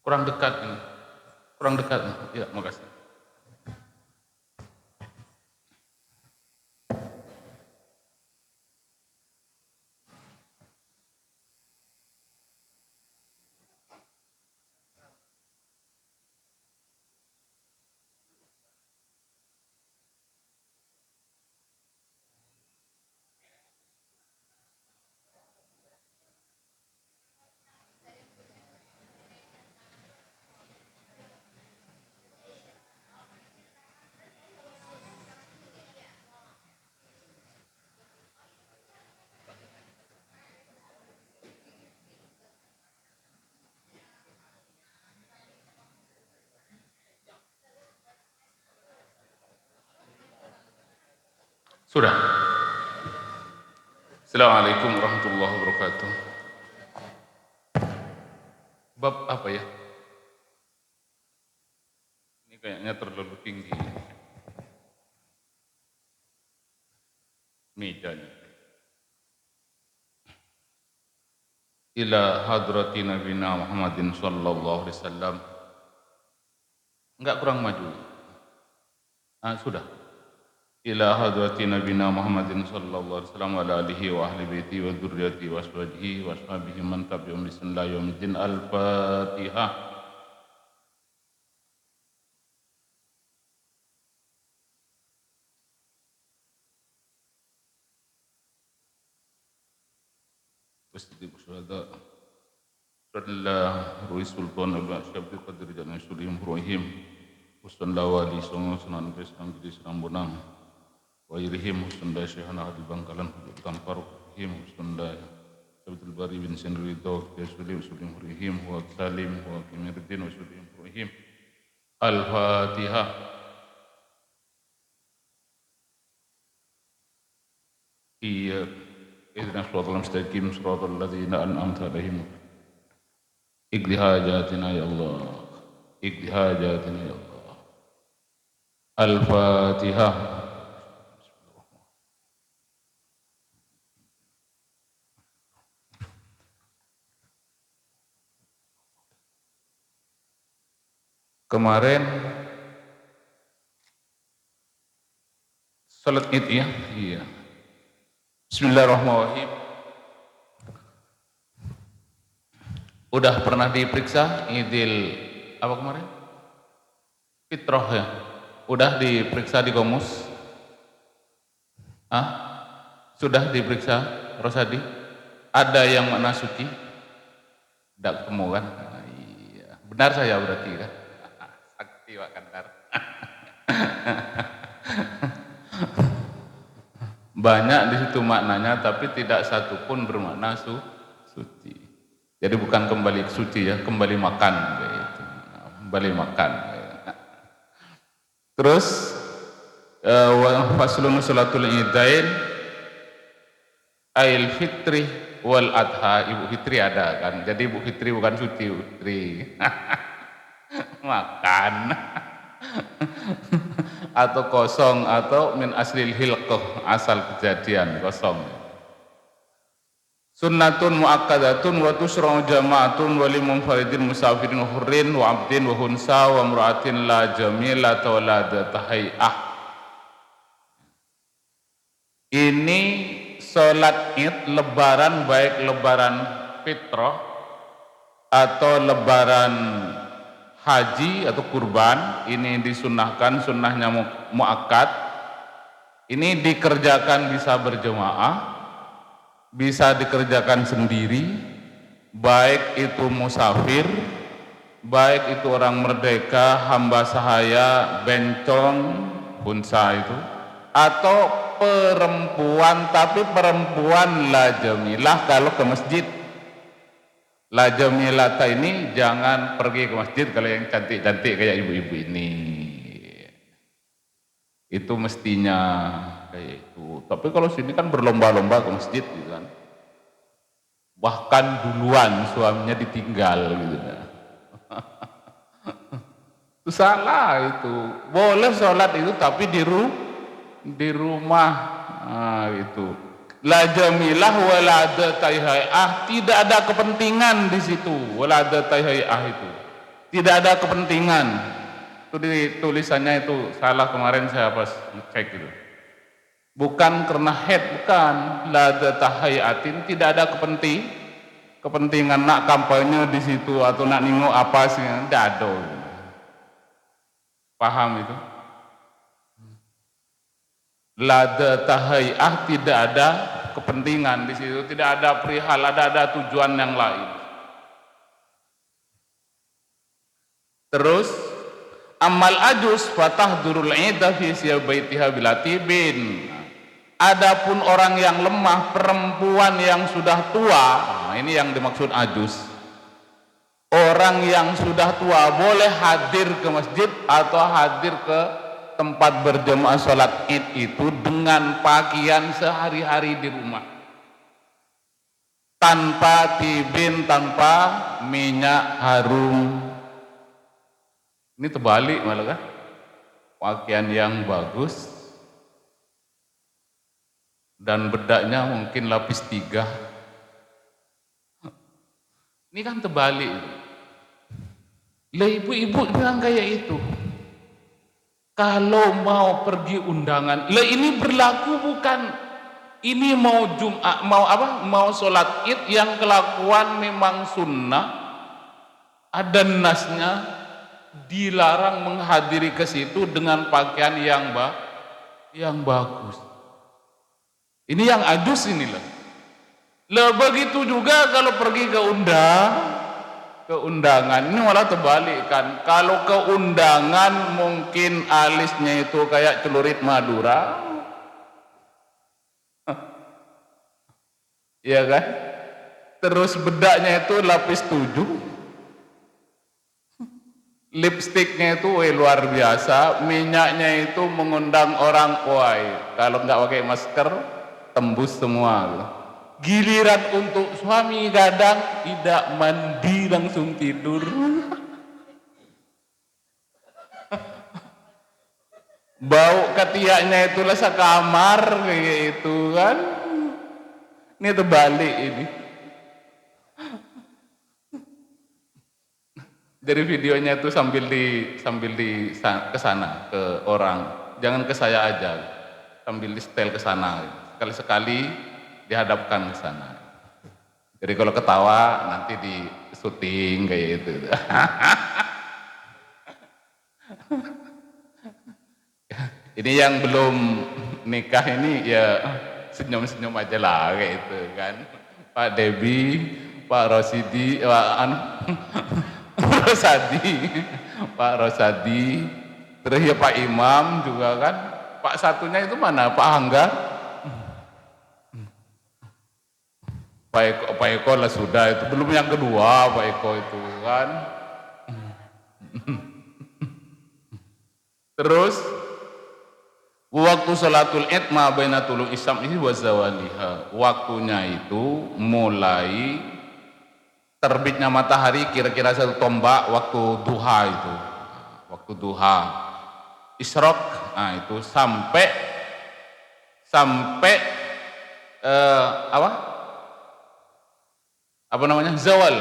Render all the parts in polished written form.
Kurang dekat ini. Kurang dekat. Ya, makasih. Sudah. Assalamualaikum warahmatullahi wabarakatuh. Bab apa ya? Ini kayaknya terlalu tinggi mejanya. Ila hadrati nabina Muhammadin sallallahu alaihi wasallam. Enggak, kurang maju. Sudah. Ila hadrati nabina Muhammadin sallallahu alaihi wasallam wa ala alihi wa ahli baiti wa dzurriyyati wa ashabihi wa ashabihi man tabi'ahum bi sunnah yaumil Al-Fatihah. Wasdiq syuhada. Sallallahu Ruhi Sultan Al-Syabdi Qadir Jannah Syulim Ruhim Hustan Lawali Songo Sunan Kristam Jadi Serang Bonang Wa Irihim Hustan Daya Syekhana Adil Bangkalan Hutan Faruk Him Hustan Daya Sabtul Bari bin Sinrido Ya Sulim Sulim Ruhim Wa Salim Wa Kimirdin Wa Sulim Ruhim Al-Fatihah. Iya Ihdina Shiratal Mustaqim Shiratal Ladzina An'amta Alaihim Iqdi hajatina ya Allah, Iqdi hajatina ya Allah. Al-Fatihah. Kemarin salat Id ya? Iya. Bismillahirrahmanirrahim. Udah pernah diperiksa Idul apa kemarin? Fitrah ya. Udah diperiksa di Komus? Sudah diperiksa Rosadi? Ada yang makna suci? Tidak ketemu kan? Iya. Benar saya berarti kan? Sakti Pak Kandar. Banyak di situ maknanya, tapi tidak satu pun bermakna suci. Jadi bukan kembali suci ya, kembali makan, gitu. Kembali makan. Terus faslun salatul idain ail fitri wal adha. Ibu Fitri ada kan? Jadi Ibu Fitri bukan suci, Ibu Fitri makan atau kosong atau min aslil hilqah, asal kejadian kosong. Sunnatun muakkadatun wa tusra'u jama'atun wa limunfaridin musafirin hurrin wa abdin wa hunsa wa mura'atin la jamilata wa la datahai'ah. Ini sholat Id lebaran, baik lebaran fitrah atau lebaran haji atau kurban, ini disunnahkan, sunnahnya muakkad. Ini dikerjakan bisa berjamaah, bisa dikerjakan sendiri, baik itu musafir, baik itu orang merdeka, hamba sahaya, bencong, unsa itu, atau perempuan, tapi perempuan la jamilah kalau ke masjid. La jamilata ini jangan pergi ke masjid kalau yang cantik-cantik kayak ibu-ibu ini. Itu mestinya kayak itu. Tapi kalau sini kan berlomba-lomba ke masjid gitu kan. Bahkan duluan suaminya ditinggal gitu kan. Itu salah itu. Boleh sholat itu tapi di rumah. Itu. La jamilah wala dataihaah, tidak ada kepentingan di situ. Wala dataihaah itu. Tidak ada kepentingan. Itu di tulisannya itu salah kemarin saya pas cek itu. Bukan karena head, bukan. La tahayatin, tidak ada kepentingan nak kampanye di situ atau nak nengok apa sih, tidak ada. Paham itu? Lada tahayah, tidak ada kepentingan di situ, tidak ada perihal, ada tujuan yang lain. Terus amal ajus fatahdurul ida fi siyabaitiha bilatibin. Adapun orang yang lemah, perempuan yang sudah tua, ini yang dimaksud ajus. Orang yang sudah tua boleh hadir ke masjid atau hadir ke tempat berjemaah sholat id itu dengan pakaian sehari-hari di rumah, tanpa tibin, tanpa minyak harum. Ini terbalik malah kan, pakaian yang bagus dan bedaknya mungkin lapis 3. Ini kan terbalik. Lah ibu-ibu bilang kayak itu. Kalau mau pergi undangan, lah ini berlaku bukan ini mau Jumat, mau sholat id yang kelakuan memang sunnah, ada nasnya, dilarang menghadiri ke situ dengan pakaian yang bagus. Ini yang ajus inilah. Lah begitu juga kalau pergi ke undangan, ini malah terbalik kan. Kalau ke undangan mungkin alisnya itu kayak celurit Madura, iya kan? Terus bedaknya itu lapis 7, lipstiknya itu luar biasa, minyaknya itu mengundang orang, kalau nggak pakai masker tembus semua. Giliran untuk suami kadang tidak mandi langsung tidur. Bau ketiaknya itu lah sekamar kayak itu kan. Ini terbalik ini. Dari videonya itu sambil di ke sana ke orang, jangan ke saya aja, sambil di setel ke sana. Sekali-sekali dihadapkan ke sana. Jadi kalau ketawa nanti di syuting kayak itu. Ini yang belum nikah ini ya senyum-senyum aja lah kayak itu kan. Pak Debi, Pak Rosidi, Pak Rosadi, terus ya Pak Imam juga kan. Pak satunya itu mana? Pak Hangga. Pak Eko lah sudah, itu belum yang kedua Pak Eko itu kan. Terus waktu sholatul id ma baina tulul isam ini wa zawaliha, waktunya itu mulai terbitnya matahari kira-kira 1 tombak waktu duha itu, waktu duha isyraq, itu sampai zawal,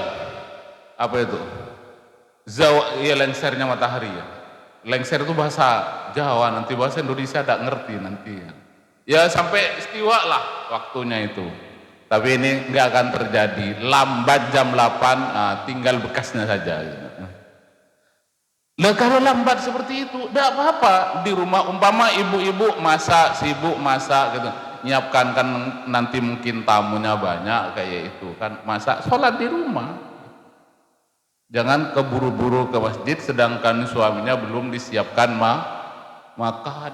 apa itu zawal ya, lengsernya matahari ya. Lengser itu bahasa Jawa, nanti bahasa Indonesia tidak ngerti nanti ya sampai istiwa lah waktunya itu. Tapi ini nggak akan terjadi, lambat jam 8, tinggal bekasnya saja. Lah kalau lambat seperti itu tidak apa-apa, di rumah umpama ibu-ibu masak, sibuk masak gitu, nyiapkan kan nanti mungkin tamunya banyak kayak itu kan, masak sholat di rumah, jangan keburu-buru ke masjid sedangkan suaminya belum disiapkan makan.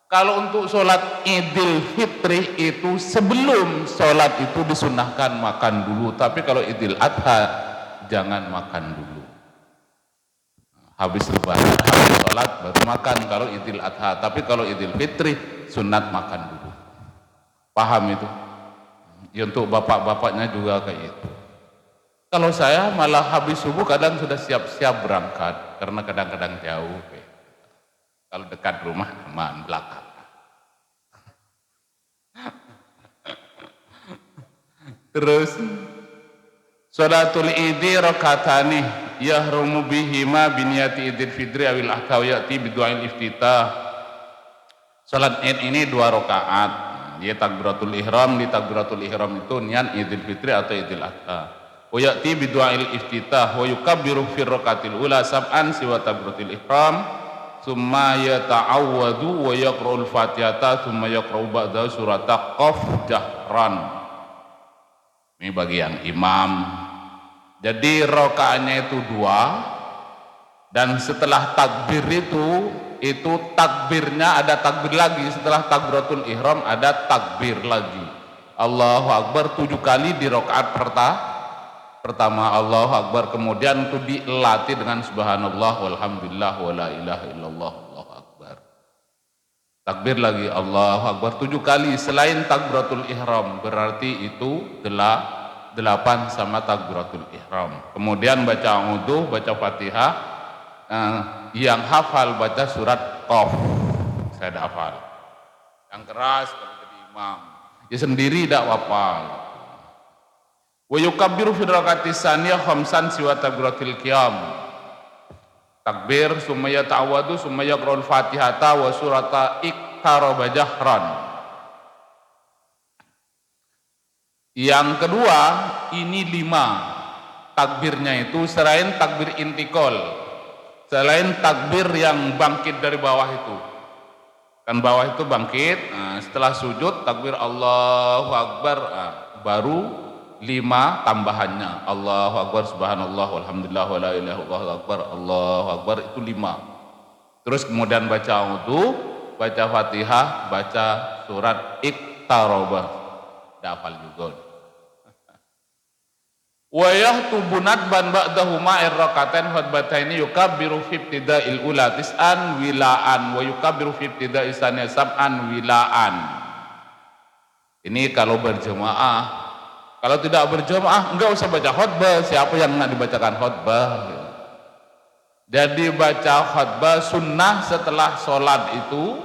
Kalau untuk sholat Idul Fitri itu sebelum sholat itu disunahkan makan dulu, tapi kalau Idul Adha jangan makan dulu, habis lebaran, habis sholat baru makan kalau Idul Adha. Tapi kalau Idul Fitri sunat makan dulu. Paham itu? Ya, untuk bapak-bapaknya juga kayak itu. Kalau saya malah habis subuh kadang sudah siap-siap berangkat, karena kadang-kadang jauh. Kalau dekat rumah aman, belakang. Terus sholatul idi rakaatani, yahrumu bihima biniyati idil fitri awil ahka wa ya'ti bidu'ail iftitah. Salat Id ini 2 rakaat. Dia takbiratul ihram, di takbiratul ihram itu niat Idul Fitri atau Idul Adha. Wa ya'ti bidu'ail iftitah wa yukabbiru fi rakaatil ula sab'an siwa takbiratul ihram, tsumma yata'awwadu wa yaqra'ul Fatihata, tsumma yaqra'u ba'dahu surat Qaf jahran. Ini bagian imam. Jadi rakaatnya itu 2, dan setelah takbir itu takbirnya ada takbir lagi, setelah takbiratul ihram ada takbir lagi. Allahu Akbar 7 kali di rakaat pertama, Allahu Akbar, kemudian itu dilatih dengan subhanallah walhamdulillah wala ilaha illallah Allahu Akbar. Takbir lagi Allahu Akbar 7 kali selain takbiratul ihram, berarti itu 8 sama takbiratul ihram. Kemudian baca a'udzu, baca Fatihah. Yang hafal baca surat Qaf, saya tidak hafal. Yang keras kalau jadi imam, ya sendiri tidak hafal. Wa yukabbiru fi rakaati tsaniyah khamsan siwa takbiratil qiyam. Takbir, summa yata'awwadu, summa yaqra'ul Fatihata wa surata Iqtaraba jahran. Yang kedua, ini 5 takbirnya itu selain takbir intikal, selain takbir yang bangkit dari bawah itu. Kan bawah itu bangkit, setelah sujud takbir Allahu Akbar, baru 5 tambahannya. Allahu Akbar subhanallah walhamdulillah wala ilaha illallah akbar, Allahu Akbar, itu 5. Terus kemudian baca wudu, baca Fatihah, baca surat Iqtaraba. Hafal juga. Wa yahtubu nadban ba'dahuma irraqatan khutbataini yukabbiru fi ibtida'il ula tis'an wilaan wa yukabbiru fi ibtida'i tsaniya sab'an wilaan. Ini kalau berjemaah. Kalau tidak berjemaah enggak usah baca khutbah, siapa yang nak dibacakan khutbah. Jadi baca khutbah sunnah setelah sholat itu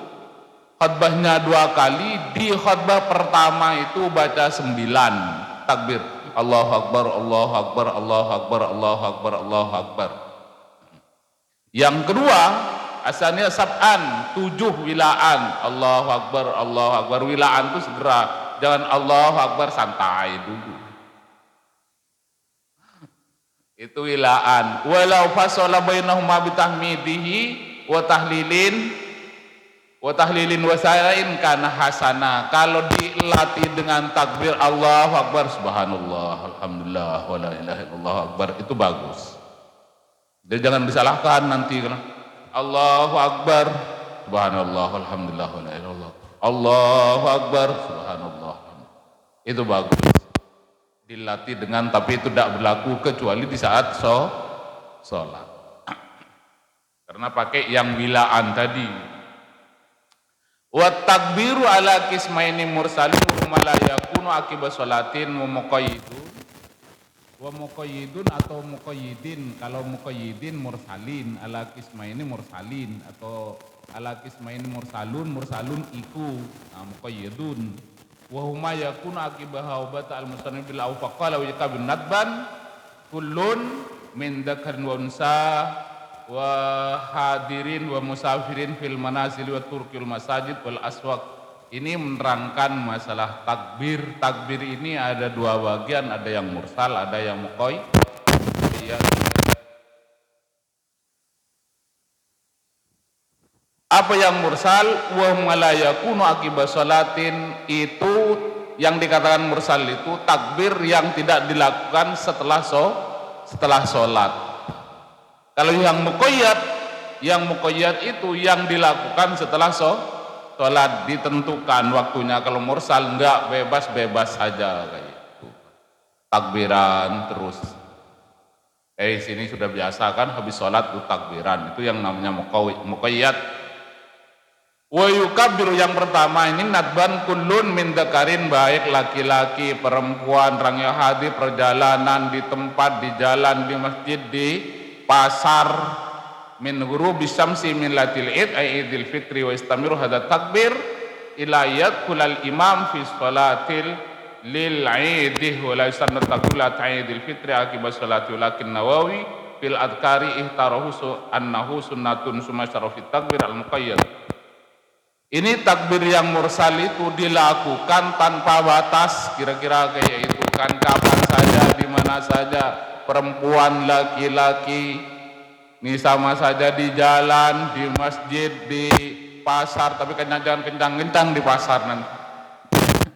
khutbahnya 2 kali, di khutbah pertama itu baca 9 takbir. Allahu Akbar, Allahu Akbar, Allahu Akbar, Allahu Akbar, Allahu Akbar. Yang kedua, asalnya sab'an, 7 wilaan. Allahu Akbar, Allahu Akbar. Wilaan itu segera, jangan Allahu Akbar santai dulu. Itu wilaan. Walau fasala bainahuma bitahmidihi wa tahlilin wasain kana hasana. Kalau dilatih dengan takbir Allahu Akbar subhanallah alhamdulillah wala ilaha illallah akbar, itu bagus. Jadi jangan disalahkan nanti kan Allahu Akbar subhanallah alhamdulillah wala ilaha illallah, Allahu Akbar subhanallah, itu bagus dilatih dengan, tapi itu tidak berlaku kecuali di saat sholat karena pakai yang wilaan tadi. Wa takbiru ala kismaini mursalin wa la yakunu akibat sholatin wa muqayyidun atau muqayyidin. Kalau muqayyidin mursalin, ala kismaini mursalin, atau ala kismaini mursalun iku muqayyidun. Wa huma yakunu akibat haubat al musannif bil awfaqala wa yakabun nadban kullun min dzakarin wa unsa wa hadirin wa musafirin fil manazil wa turkil masajid wal aswaq. Ini menerangkan masalah takbir. Takbir ini ada 2 bagian, ada yang mursal, ada yang muqayyad. Apa yang mursal? Wa la yakunu akibat salatin, itu yang dikatakan mursal itu takbir yang tidak dilakukan setelah sholat. Kalau yang muqayyad itu yang dilakukan setelah sholat, ditentukan waktunya. Kalau mursal enggak, bebas saja kayak itu. Takbiran terus. Sini sudah biasa kan, habis sholat itu takbiran. Itu yang namanya muqayyad. Wa yukabbiru yang pertama ini nadban kullun min dzakarin, baik laki-laki, perempuan, orang yang hadir, perjalanan, di tempat, di jalan, di masjid, di pasar, min ghurubi syamsi min latil id ay idil fitri wa istamiru hadza takbir ila yadkhulal imam fi sholatil lil id wa la yusanna takbir idil fitri akibat sholati. Walakin Nawawi fil adkari ihtarahu annahu sunnatun summa syarafit takbir al-muqayyad. Ini takbir yang mursal itu dilakukan tanpa batas, kira-kira kayak itu kan, kapan saja, di mana saja, perempuan, laki-laki, ini sama saja di jalan, di masjid, di pasar, tapi kan jangan kencang-kencang di pasar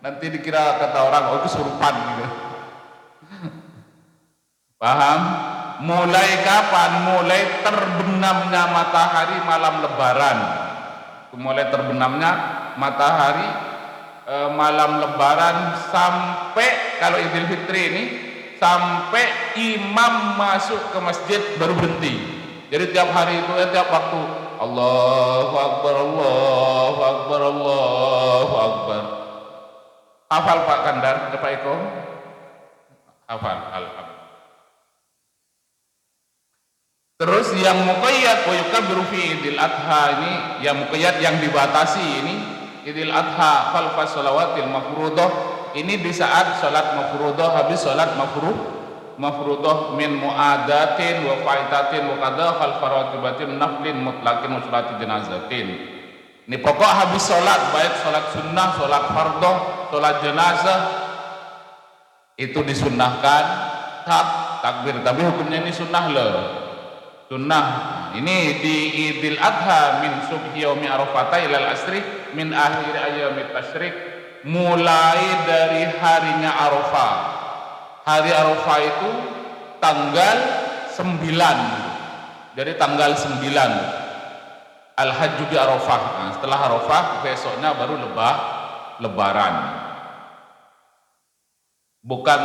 nanti dikira kata orang, oh kesurupan gitu. Paham? Mulai kapan? Mulai terbenamnya matahari malam lebaran. Mulai terbenamnya matahari malam lebaran sampai, kalau Idul Fitri ini sampai imam masuk ke masjid baru berhenti. Jadi tiap hari itu, tiap waktu, Allahu Akbar, Allahu Akbar, Allahu Akbar. Hafal Pak Kandar, Pak Eko? Hafal, alhamdulillah. Terus yang muqayyad wa yukabbiru fi Idul Adha, ini yang muqayyad yang dibatasi ini Idul Adha khalfas shalawatil mafruḍah, ini di saat salat mafruḍah, habis salat mafruḍah min mu'adatin wa faitatin wa qada khalfa ratibatin naflin mutlaqin wa salati janazatin. Ini pokok habis salat, baik salat sunnah, salat fardhu, salat jenazah, itu disunnahkan takbir, tapi hukumnya ini sunnah loh. Sunnah ini di Idul Adha min subhi yaumi Arafah ilal asri min akhir ayyamit tasyrik, mulai dari harinya Arafah. Hari Arafah itu tanggal 9. Jadi tanggal 9 Al-Hajj bi Arafah. Nah, setelah Arafah besoknya baru lebaran. Bukan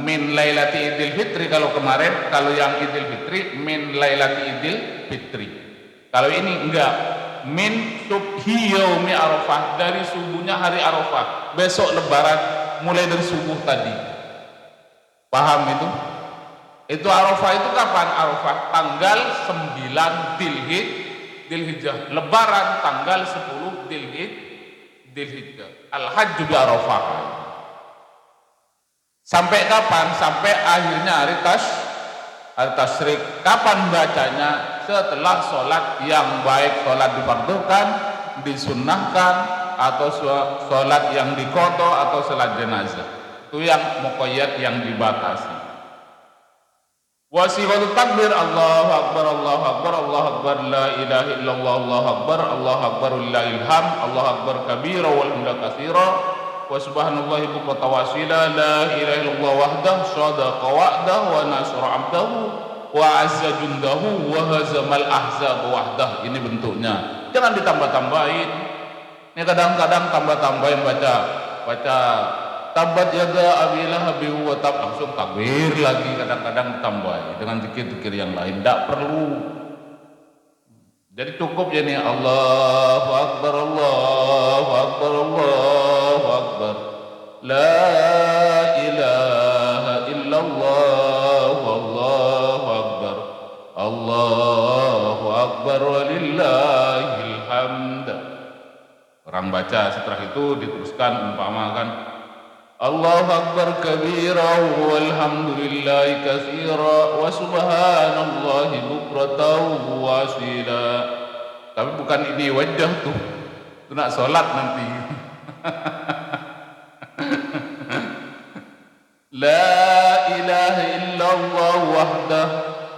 min lailati Idul Fitri kalau kemarin, kalau yang Idul Fitri min lailati Idul Fitri. Kalau ini enggak, min subhi yaumi Arafah, dari subuhnya hari Arafah, besok lebaran mulai dari subuh tadi. Paham itu? Itu Arafah itu kapan? Arafah tanggal 9 Dzulhijjah, lebaran tanggal 10 Dzulhijjah. Al-Hajj bi Arafah. Sampai kapan? Sampai akhirnya hari tasyrik. Kapan bacanya? Setelah sholat yang baik sholat difardukan, disunnahkan, atau sholat yang diqadha, atau sholat jenazah. Itu yang muqayyad, yang dibatasi. Wasiqatul takbir Allahu Akbar, Allahu Akbar, Allahu Akbar, la ilaha illallah, Allahu Akbar, Allahu Akbar, lillahil hamd, Allahu Akbar kabira walhamdulillah katsira. Wa subhanallahi bukratan wa asila, la ilaha illallah wahdahu shadaqa wa'dahu wa nasra 'abdahu wa 'azza jundahu wa hazamal ahzab wahdah. Ini bentuknya, jangan ditambah-tambahin. Ini kadang-kadang tambah-tambahin, baca tabat yada abi lahabin wa tab, langsung takbir lagi, kadang-kadang ditambah dengan zikir-zikir yang lain, tidak perlu. Jadi cukup ya nih, Allahu Akbar, Allahu Akbar, Allahu Akbar, la ilaha illallah, Allahu Akbar, Allahu Akbar, walillahil hamd. Orang baca, setelah itu diteruskan umpamakan Allahu Akbar kabira walhamdulillahi katsira wa subhanallahi bukratan wa asila. Tapi bukan ini wajah tuh, itu nak sholat nanti. La ilaha illallah wahdah,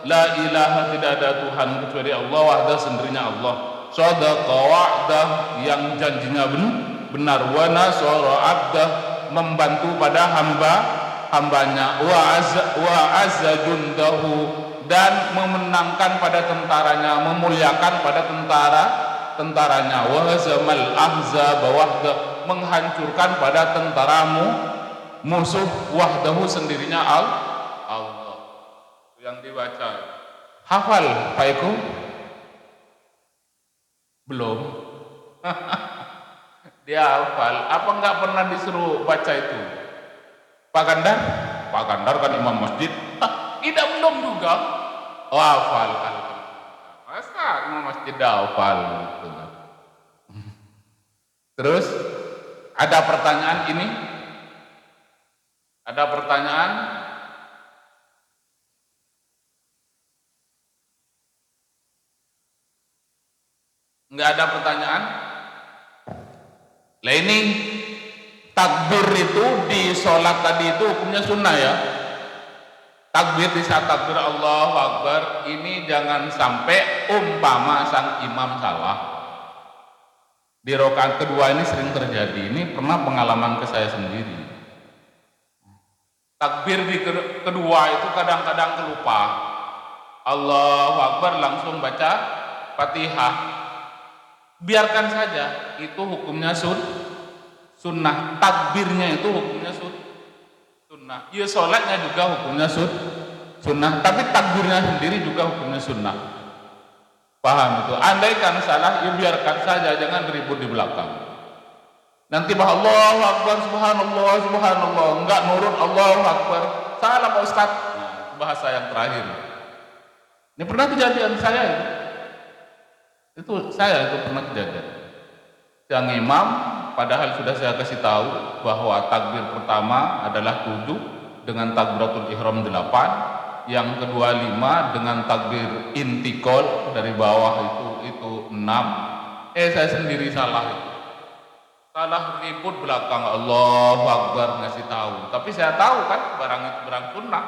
la ilaha, tidak ada Tuhan kecuali Allah, wahdah sendirinya Allah, shadaqa wa'dah, yang janjinya benar, wa nasara 'abdah, membantu pada hambanya, wa azza jundahu, dan memenangkan pada tentaranya, memuliakan pada tentaranya, wa hazamal ahzab wahdah, menghancurkan pada tentaramu musuh, wahdahu sendirinya Allah. Yang dibaca hafal Pak Eko? Belum. Dia hafal, apa enggak pernah disuruh baca itu? Pak Kandar kan imam masjid. Kita belum juga. Oh, hafal. Masa imam masjid hafal gitu. Terus ada pertanyaan ini? Ada pertanyaan? Nggak ada pertanyaan? Lah ini takbir itu di sholat tadi itu hukumnya sunnah ya. Takbir di saat takbir Allahu Akbar ini jangan sampai umpama sang imam salah. Di rakaat kedua ini sering terjadi. Ini pernah pengalaman ke saya sendiri. Takbir di kedua itu kadang-kadang kelupa. Allahu Akbar langsung baca Fatihah. Biarkan saja, itu hukumnya sunnah. Takbirnya itu hukumnya sunnah. Ya sholatnya juga hukumnya sunnah. Tapi takbirnya sendiri juga hukumnya sunnah. Paham itu? Andaikan salah, ya biarkan saja, jangan ribut di belakang. Nanti bah Allahu Akbar, subhanallah, subhanallah, enggak nurut Allahu Akbar, salah Pak Ustaz. Nah, bahasa yang terakhir. Ini pernah kejadian saya itu. Saya itu pernah kejadian. Yang imam padahal sudah saya kasih tahu bahwa takbir pertama adalah 7 dengan takbiratul ihram 8, yang kedua 5 dengan takbir intikal dari bawah itu 6. Saya sendiri salah ribut belakang Allahu Akbar ngasih tahu. Tapi saya tahu kan barang itu barang sunnah.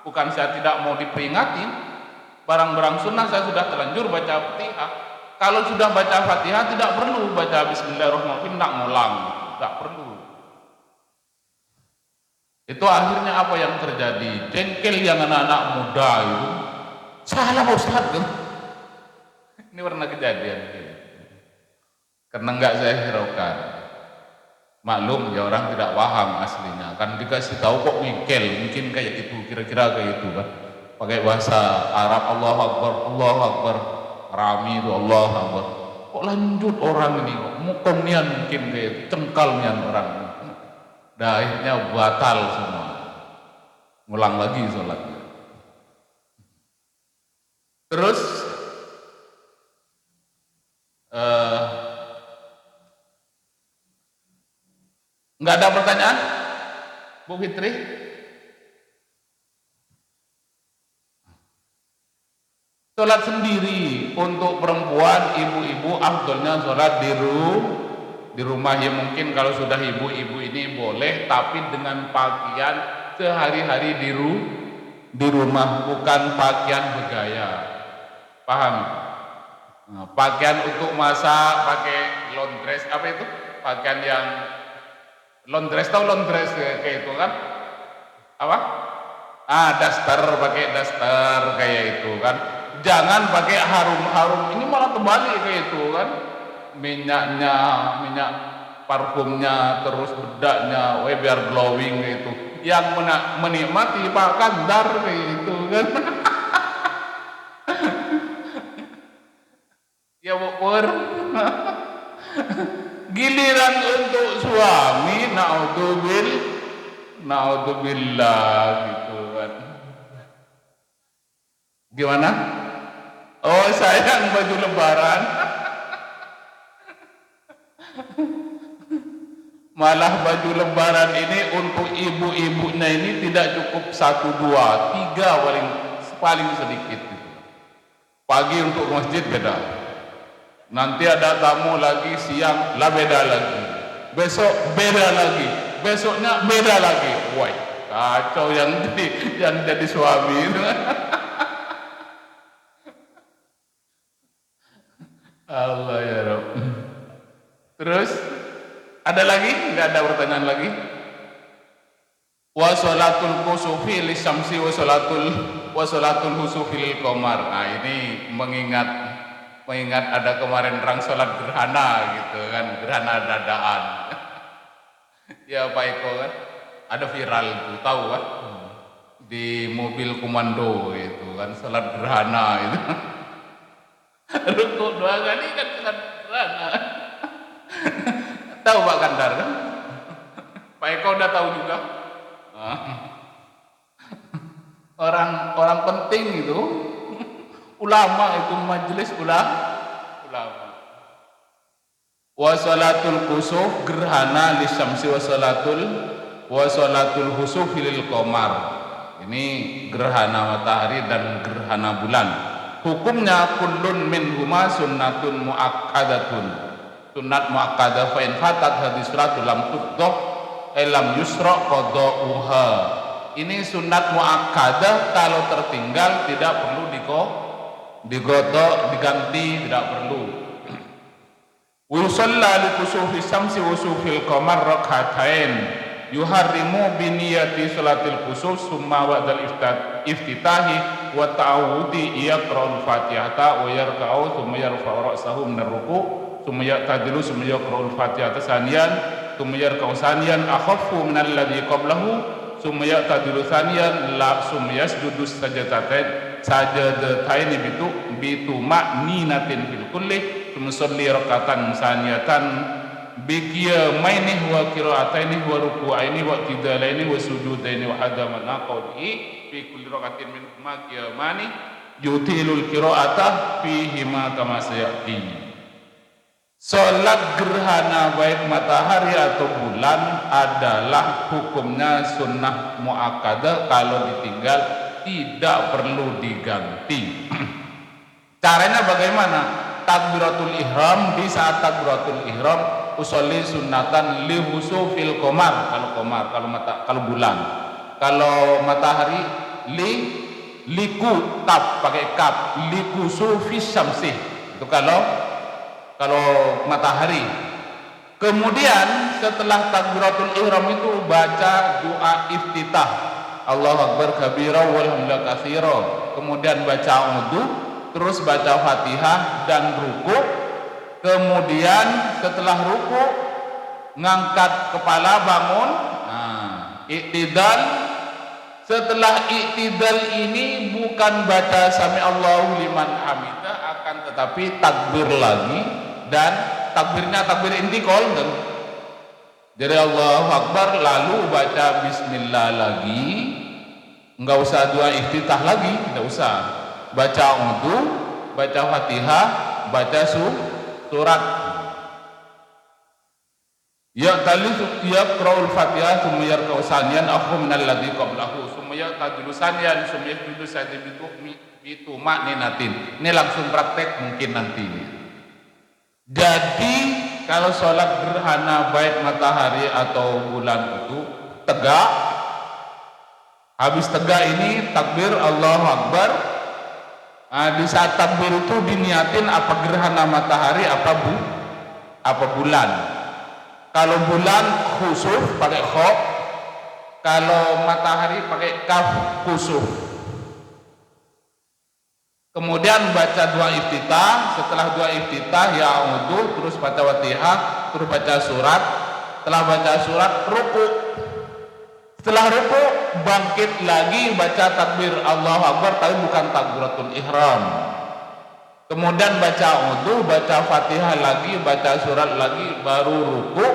Bukan saya tidak mau diperingati. Barang-barang sunnah saya sudah terlanjur baca Fatihah. Kalau sudah baca Fatihah tidak perlu baca Bismillahirrahmanirrahim, tidak ngulang, tidak perlu. Itu akhirnya apa yang terjadi? Jengkel yang anak-anak muda itu. Salah Ustaz kan? Ini pernah kejadian. Karena enggak saya hiraukan. Maklum ya orang tidak paham aslinya. Kan dikasih tahu kok mingkel, mungkin kayak itu, kira-kira kayak itu kan. Pakai bahasa Arab Allahu Akbar, Allahu Akbar. Rami itu Allah Akbar. Kok lanjut orang ini kok mukong nian mungkin kayak cengkal nian orang. Dah akhirnya batal semua. Ngulang lagi sholatnya. Terus nggak ada pertanyaan, Bu Fitri? Sholat sendiri untuk perempuan, ibu-ibu afdolnya sholat di rumah. Ya mungkin kalau sudah ibu-ibu ini boleh, tapi dengan pakaian sehari-hari di rumah, bukan pakaian bergaya. Paham? Nah, pakaian untuk masak pakai laundress, apa itu? Pakaian yang laundress, tahu laundress kayak itu kan? Apa? Daster, pakai daster kayak itu kan? Jangan pakai harum-harum, ini malah terbalik kayak itu kan, minyak parfumnya, terus bedaknya, biar glowing kayak itu. Yang menikmati Pak Kandar kayak itu kan. Ya Bu Pur. Giliran untuk suami, naudzubillah gitu kan. Gimana? Oh sayang baju lebaran. Malah baju lebaran ini untuk ibu-ibunya ini tidak cukup 1, 2, 3 paling sedikit gitu. Pagi untuk masjid beda, nanti ada tamu lagi siang lah beda lagi, besok beda lagi, besoknya beda lagi. Woi kacau yang jadi suami. Allah ya Rabb. Terus ada lagi? Enggak ada pertanyaan lagi? Wa sholatul kusufi lisyamsi wa sholatul husufi lil qamar. Nah, ini mengingat ada kemarin orang sholat gerhana gitu kan, gerhana dadaan. Ya Pak Eko kan, ada viral itu, tahu kan? Di mobil komando itu kan sholat gerhana itu. Rukuk 2 kali kan sholat gerhana. Tahu Pak Kandar kan? Pak Eko udah tahu juga. Orang penting itu ulama, itu majelis ulama. Wa sholatul kusuf gerhana lisyamsi wa sholatul husuf lil qamar. Ini gerhana matahari dan gerhana bulan. hukumnya kullun minhuma sunnatun muakkadatun, sunnat muakkadah. Fa in fatat hadis suratu lam tuqdah lam yusra qada'uha. Ini sunat muakkadah, kalau tertinggal tidak perlu digodok, diganti, tidak perlu. Wa yusalla li kusufi syamsi wa sufil qamar rak'atain yuharrimu bi niyati salatil kusuf summa ba'dal iftitahi wa ta'awudi yaqra'ul fatihata wa yarka'u thumma yarfa'u ra'sahu min ar-ruku' thumma ya'tadilu thumma yaqra'ul fatihata saniyan thumma yarka'u saniyan akhaffu min alladhi qablahu thumma ya'tadilu saniyan la thumma yasjudu sajadataini bitu ma'ninatin fil kulli thumma yusalli rak'atan saniyatan biqiyamaini wa qira'ataini wa ruku'aini wa qidalaini wa sujudaini wa hadaman qawli fi kulli rak'atin minhuma qiyamani yutilul qira'ata fihi ma kama sayati. Salat gerhana baik matahari atau bulan adalah hukumnya sunnah muakkadah, kalau ditinggal tidak perlu diganti. Caranya bagaimana? Takbiratul ihram, di saat takbiratul ihram usolli sunnatan li husufil qamar, kalau bulan. Kalau matahari liku kaf, pakai kaf, liku sufis syamsi, itu kalau matahari. Kemudian setelah takbiratul ihram itu baca doa iftitah, Allahu akbar kabira walhamdulillah katsira, kemudian baca wudu, terus baca Fatihah dan ruku. Kemudian setelah ruku ngangkat kepala, bangun, iktidal. Setelah iktidal ini bukan baca sami Allahu liman hamidah, akan tetapi takbir lagi, dan takbirnya takbir intikal. Jadi Allahu akbar lalu baca bismillah lagi, enggak usah doa iftitah lagi, tidak usah. Baca wudu, baca Fatihah, baca surat. Ya yaqra'ul Fatihah tsumma yarka'u saniyan akhum minal ladzi qablahu tsumma yaqtadilu saniyan tsumma yasjudu bitu ma'ninatin. Ini langsung praktek mungkin nanti. Jadi kalau sholat gerhana baik matahari atau bulan itu tegak, habis tegak ini takbir Allahu akbar. Di saat takbir itu diniatin apa gerhana matahari apa bulan. Kalau bulan khusuf pakai kha, kalau matahari pakai kaf khusuf. Kemudian baca doa iftitah, setelah doa iftitah ya wudu, terus baca Fatihah, terus baca surat. Setelah baca surat ruku. Setelah ruku bangkit lagi baca takbir Allahu akbar, tapi bukan takbiratul ihram. Kemudian baca wudu, baca Fatihah lagi, baca surat lagi, baru ruku.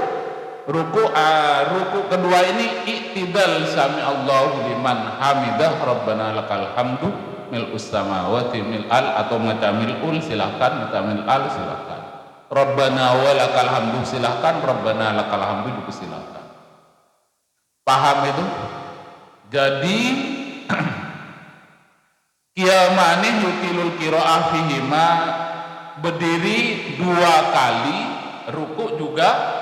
Ruku kedua ini iktidal sami Allahu liman hamidah rabbana lakal hamdu mil'us samawati mil'al, atau baca mil'ul silahkan, baca mil'al silahkan, rabbana walakal hamdu silahkan, rabbana lakal hamdu juga silahkan. Paham itu? Jadi qiyamani yutilul qira'ah fihima, berdiri 2 kali, ruku juga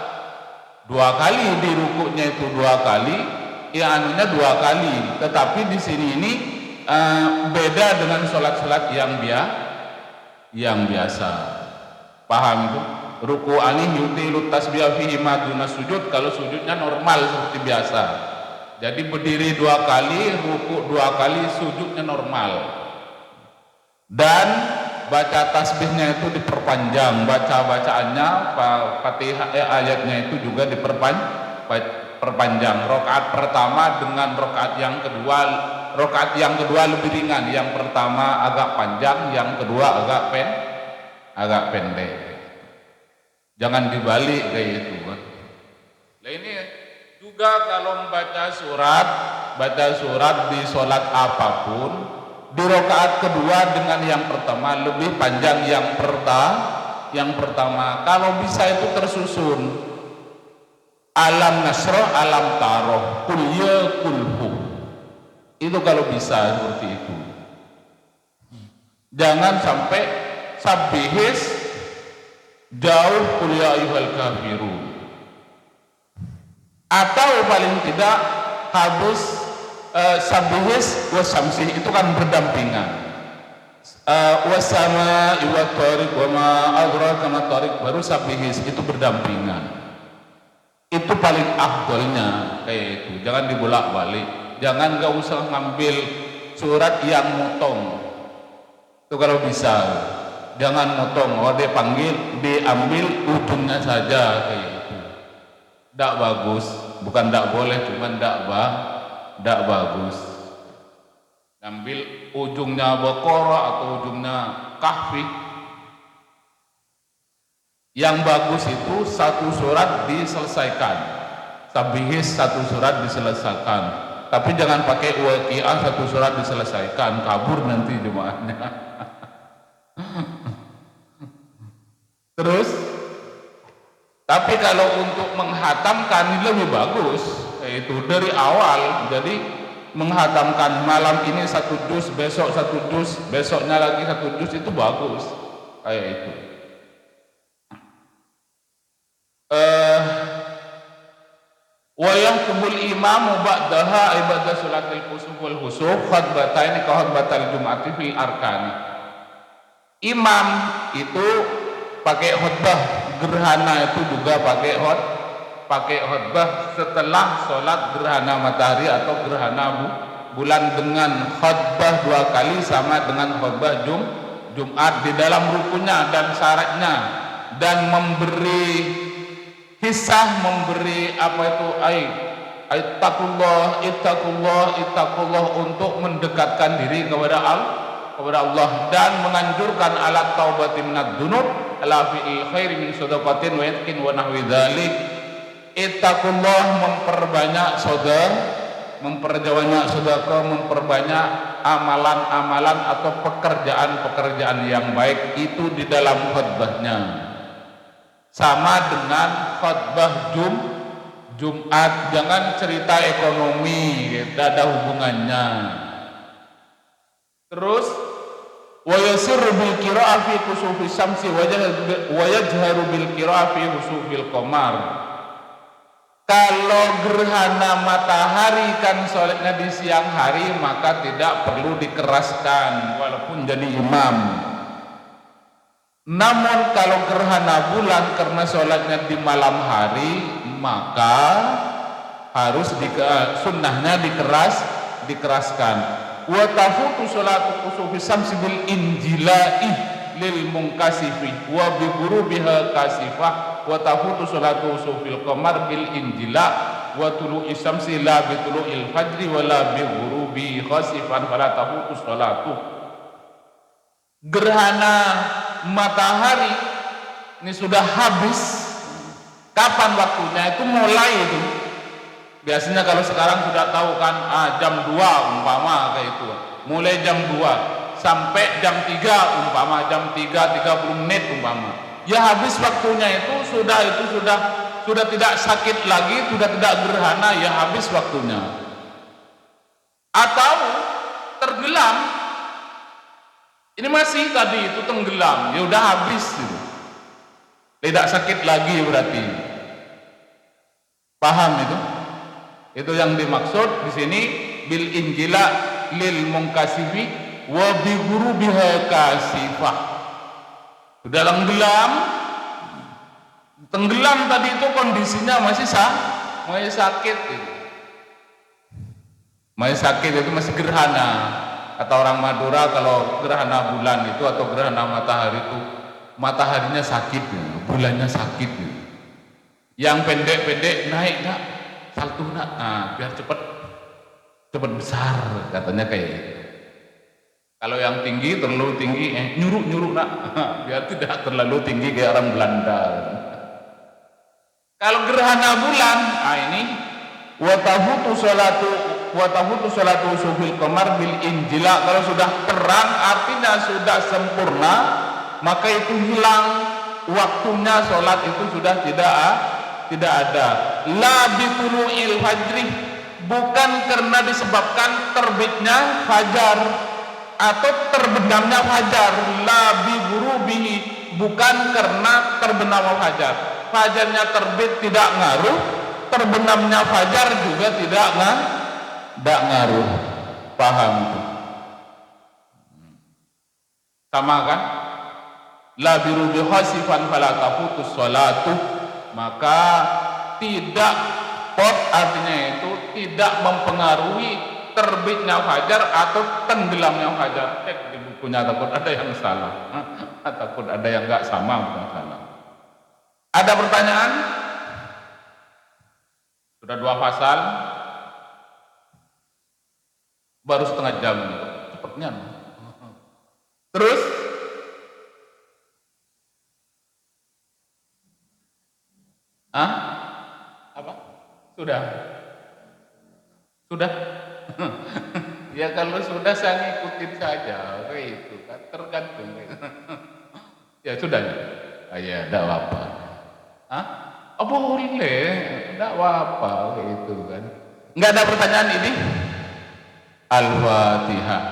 2 kali, di rukunya itu 2 kali, ya anunya 2 kali. Tetapi di sini ini beda dengan sholat-sholat yang biasa. Paham itu? Ruku ani yutilut tasbih fihi maduna sujud, kalau sujudnya normal seperti biasa. Jadi berdiri 2 kali, ruku 2 kali, sujudnya normal. Dan baca tasbihnya itu diperpanjang, bacaannya Fatihah ayatnya itu juga diperpanjang. Rakaat pertama dengan rakaat yang kedua lebih ringan. Yang pertama agak panjang, yang kedua agak pendek. Jangan dibalik kayak itu kan. Nah ini juga kalau membaca surat di sholat apapun, di rakaat kedua dengan yang pertama lebih panjang yang pertama. Kalau bisa itu tersusun. Alam nasroh, alam taroh, kul ya kulhu. Itu kalau bisa seperti itu. Jangan sampai sabbihis jauh qul ya ayyuhal kafirun, atau paling tidak habis sabbihis wasyamsi, itu kan berdampingan. Wasama iwat tariq wa ma adraka ma tariq, baru sabbihis, itu berdampingan. Itu paling afdolnya kayak itu. Jangan dibolak-balik, jangan gak usah ngambil surat yang motong itu kalau bisa. Jangan motong, dia panggil diambil ujungnya saja kayak itu. Ndak bagus, bukan ndak boleh, cuman ndak bagus. Ambil ujungnya Baqarah atau ujungnya Kahfi. Yang bagus itu satu surat diselesaikan, sabbihis satu surat diselesaikan, tapi jangan pakai Waqiah satu surat diselesaikan, kabur nanti jemaahnya. Terus, tapi kalau untuk menghatamkan lebih bagus, yaitu dari awal. Jadi menghatamkan malam ini satu juz, besok satu juz, besoknya lagi satu juz, itu bagus kayak itu. Wa yahkumul imamu ba'daha ibadah sholatil khusuf wal khusuf khutbataini ka khutbatal jum'ati fil arkani. Imam itu pakai khutbah, gerhana itu juga pakai khutbah setelah sholat gerhana matahari atau gerhana bulan, dengan khutbah 2 kali sama dengan khutbah Jumat di dalam rukunnya dan syaratnya, dan memberi hisah, memberi apa itu ittaqullah untuk mendekatkan diri kepada Allah, dan menganjurkan alat taubati minad dunub ala fi'il khairi min shadaqatin wa yatqin wa nahwi dzalik. Ittaqullah, memperbanyak sedekah, memperbanyak amalan-amalan atau pekerjaan-pekerjaan yang baik, itu di dalam khutbahnya. Sama dengan khutbah Jumat, jangan cerita ekonomi, tidak ada hubungannya. Terus wa yasirru bil qira'ah fi kusufi syamsi wa yajharu bil qira'ah fi khusufil qamar. Kalau gerhana matahari kan sholatnya di siang hari, maka tidak perlu dikeraskan walaupun jadi imam. Namun kalau gerhana bulan karena sholatnya di malam hari, maka harus sunnahnya dikeraskan. Wa tafutu sholatu kusufi syamsi bil injila'i lil munkasifi wa bi ghurubiha kasifah wa tafutu sholatu kusufil qamar bil injila wa tulu'i syamsi la bi tulu'il fajri wa la bi ghurubi khasifan fala tafutu sholatu. Gerhana matahari ini sudah habis, kapan waktunya? Itu mulai itu. Biasanya kalau sekarang sudah tahu kan, jam 2 umpama kayak itu. Mulai jam 2 sampai jam 3 umpama, jam 3:30 umpama. Ya habis waktunya itu sudah tidak sakit lagi, sudah tidak gerhana, ya habis waktunya. Atau tergelam. Ini masih tadi itu tenggelam, ya udah habis gitu. Tidak sakit lagi berarti. Paham itu? Itu yang dimaksud di sini bil injila lil munkasifi wa bi ghurubiha kasifah. Sudah tenggelam tadi itu kondisinya masih sakit gitu. Masih sakit, itu masih gerhana. Kata orang Madura, kalau gerhana bulan itu atau gerhana matahari itu, mataharinya sakit, bulannya sakit. Yang pendek-pendek naik nak, saltu nak, biar cepat besar, katanya kayak gitu. Kalau yang tinggi, terlalu tinggi, nyuruk nak, biar tidak terlalu tinggi kayak orang Belanda. Kalau gerhana bulan, ini wa tahutu sholatu sufil qamar bil injila. Kalau sudah terang artinya sudah sempurna, maka itu hilang waktunya, sholat itu sudah tidak ada. La bitulu'il fajri, bukan karena disebabkan terbitnya fajar. atau terbenamnya fajar, la bi ghurubihi, bukan karena terbenamnya fajar. Fajarnya terbit tidak ngaruh, terbenamnya fajar juga tidak ngaruh. Paham itu? Sama kan? La birubi khasifan fala tafutus sholatu, maka tidak pot artinya itu tidak mempengaruhi terbitnya fajar atau tenggelamnya fajar. Di bukunya takut ada yang salah, takut ada yang nggak sama, bukan salah. Ada pertanyaan? Sudah 2 pasal, baru setengah jam, cepetnya. Terus apa? Sudah ya kalau sudah saya ngikutin saja, itu kan tergantung. Ya sudah ya, tidak apa. Boleh, tidak apa, itu kan. Nggak ada pertanyaan ini. Al-Fatihah.